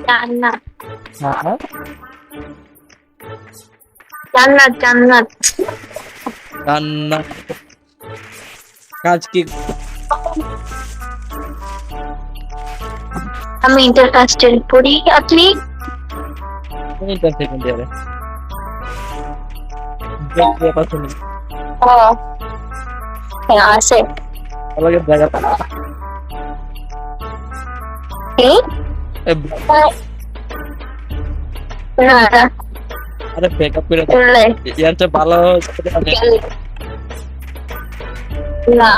জান্নাত হ্যাঁ জান্নাত জান্নাত রান্না কাজ কি? আমি ইন্টারকাস্টেল পড়ি। আপনি? ইন্টার সেকেন্ড ইয়ারে পছন্দ ও হ্যাঁ আছে। అలాగే బ్యాకప్ কি? না না আরে ব্যাকআপ করে চলে ইয়ার চেয়ে ভালো না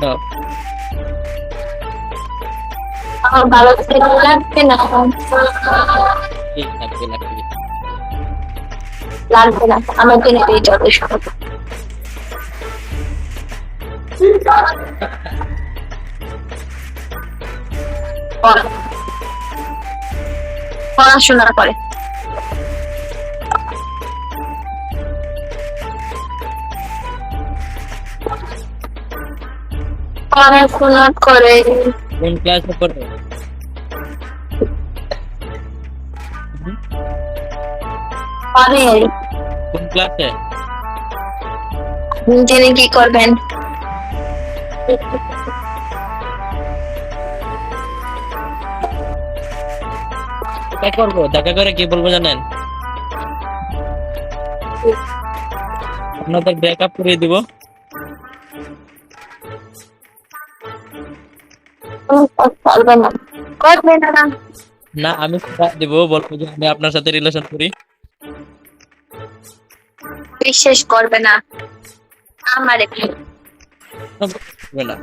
না আমার ভালো ছেলে লাগবে না, ঠিক লাগবে লাগবে লাগবে না, আমার জন্য এই যথেষ্ট। পড়াশোনা করে পড়াশোনা করে কোন ক্লাসে পড়ে? পরে কোন ক্লাসে? জেনে কি করবেন? এটা করবো, দেখা করে কি বলবো জানেন? আপনাদের ব্যাকআপ করে দিব। করবেন না, করবেন না, না আমি দিব, বলবো যে আমি আপনার সাথে রিলেশন করি। বিশ্বাস করবে না আমার না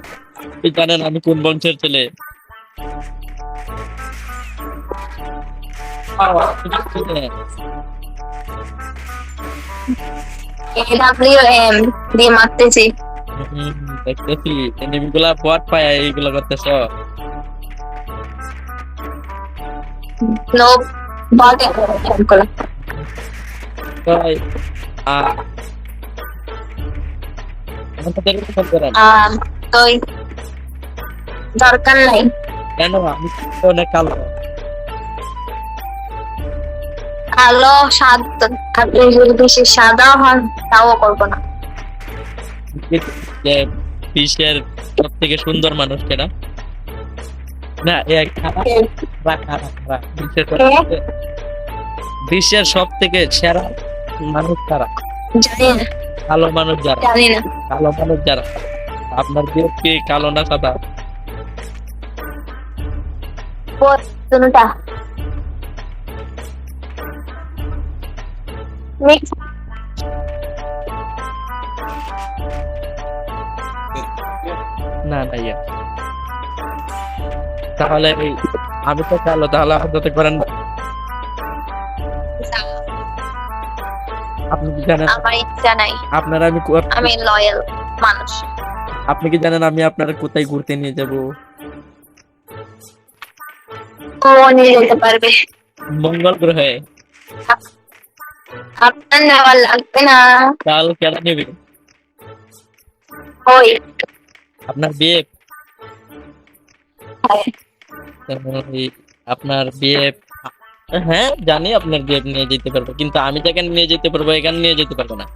আপনি জানেন আমি কোন বংশের ছেলে? AWM দিয়ে মারতেছি। দেখতেছি এনিমিগুলা পট পায় এইগুলো করতেছ। নো বটে করো তাই আমার সাথে রিলেশন করেন তো দরকার নাই। কেন? আমি তো অনেক কালো। কালো সাদ আপনি যদি বেশি সাদা হন তাও করবো না। যে বিশ্বের সব থেকে সুন্দর মানুষ কেনা না বিশ্বের সব থেকে সেরা মানুষ তারা, জানি না, কালো মানুষ যারা, জানি না। কালো মানুষ যারা। আপনার বিয়ে কি কালো না সাদা? কোনটা মিক্স? না না ইয়া তাহলে আমি তো কালো, তাহলে আপনাদের করেন। আপনি কি জানেন আমার ইচ্ছা নাই, আপনার আমি লয়াল মানুষ। আপনি কি জানেন আমি আপনার কোথায় ঘুরতে নিয়ে যাব? ও নিয়ে যেতে পারবে মঙ্গল গ্রহে। আপনার নেওয়া লাগবে না। তাহলে কেন নেবে? ওই আপনার বিয়ে আপনার বিয়ে হ্যাঁ জানি আপনার বিয়ে নিয়ে যেতে পারবো, কিন্তু আমি যেখানে নিয়ে যেতে পারবো এখানে নিয়ে যেতে পারবো না।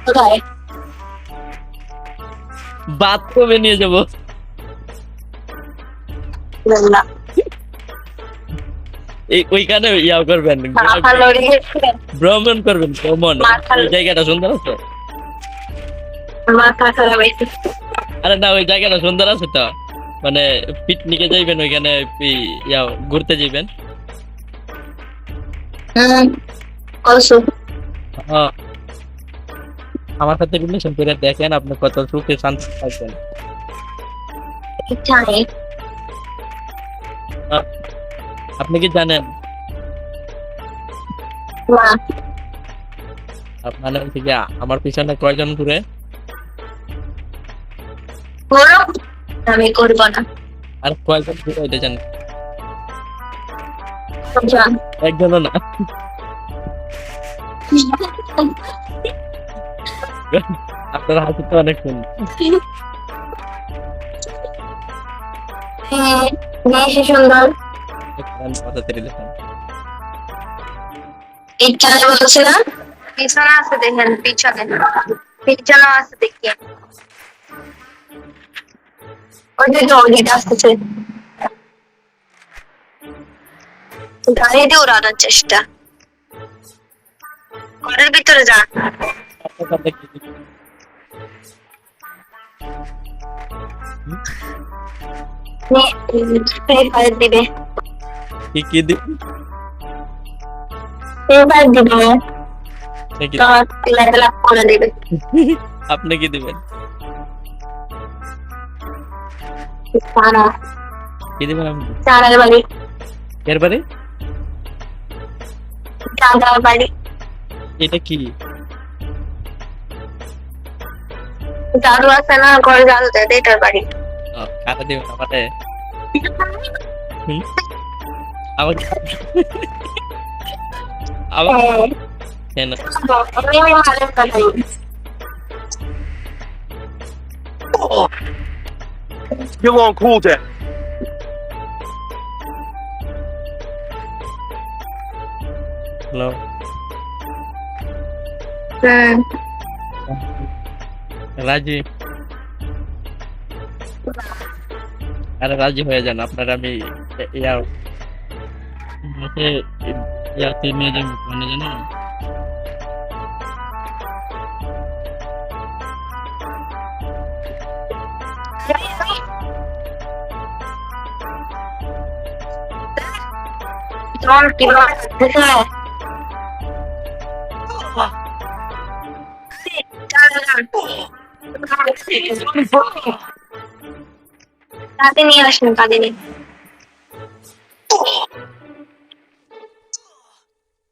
কোথায়? বাথরুমে নিয়ে যাবো। না ওইখানে ইয়া করবেন, মাথা লড়িয়ে ভ্রমণ করবেন, ভ্রমণ। ওই জায়গাটা সুন্দর আছে। মাথা খারাপ হয়েছে। আরে না ওই জায়গাটা সুন্দর আছে তো, মানে পিকনিকে যাইবেন, ওইখানে ইয়া ঘুরতে যাইবেন। কলসু আমার সাথে রিলেশন করে দেখেন আপনি কত সুখে শান্তি থাকবেন। জানি আপনি কি জানেন না, মানে হচ্ছে কি আমার পিছনে কয়জন ঘুরে? করো আমি করবো না। আর কয়জন ঘুরে এটা জানেন? জান একজনও না। আপনার হাসি তো অনেক সুন্দর। হ্যাঁ, বেশি সুন্দর। বাঁচাতে রিলেশন পিছনে বলছে না, পিছনে আছে দেখেন, পিছনে পিছনে আছে দেখি, ওই যে জলদিটা আসতেছে, গাড়ি দিয়ে উড়ানোর চেষ্টা। ঘরের ভিতরে যা, আপনার সাথে কি দিবে? ফ্রি ফায়ার দিবে, কি দিবে ফ্রি ফায়ার দিবে, নাকি তোমার লেভেল আপ করে দিবে। আপনি কি দিবেন? সারা কি দিবেন আপনি? চারার বাড়ি, এরপরে চাঁদার বাড়ি, এটা কি? জাদু আছে না, ঘরে জাদু দেয়, এটার বাড়ি। কাটা দিবেন আমারে? হুম? আমার আবার হ্যাঁ, কেন? আমি ভালো কাটাই।别忘裤子。 হ্যালো হুম, রাজি, আরে রাজি হয়ে যান, আপনার আমি ইয়াতে নিয়ে যাবো, মানে জানো তোমার কি লাগতেছে? তাতে নিয়ে আসেন, তাদের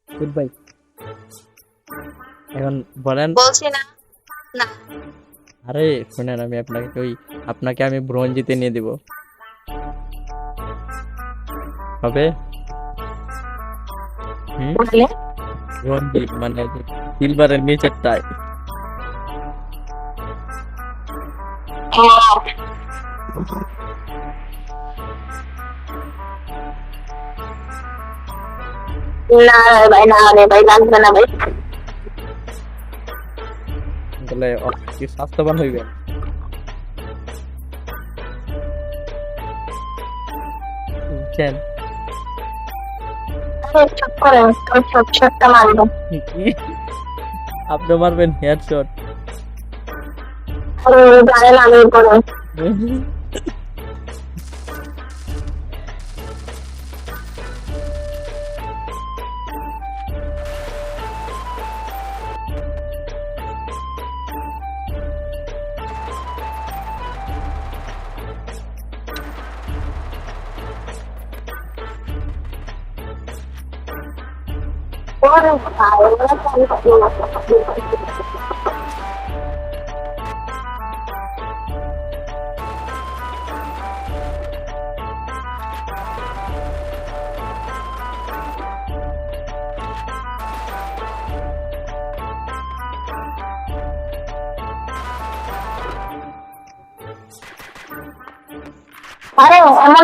গুড বাই। এখন বলেন। বলছি না, না আরে শুনেন, আমি আপনাকে আমি ব্রোঞ্জ জিতে নিয়ে দিব, হবে? বলে ব্রোঞ্জ মানে সিলভারের নিচেরটাই। না রে ভাই, না রে ভাই, লাগবে না ভাই। তাহলে কি স্বাস্থ্যবান হইবে? বুঝছেন? চুপ করে, ছোট ছোটটা মারবো। আপনি মারবেন হেডশট? জানেন আমি করে আরে এমন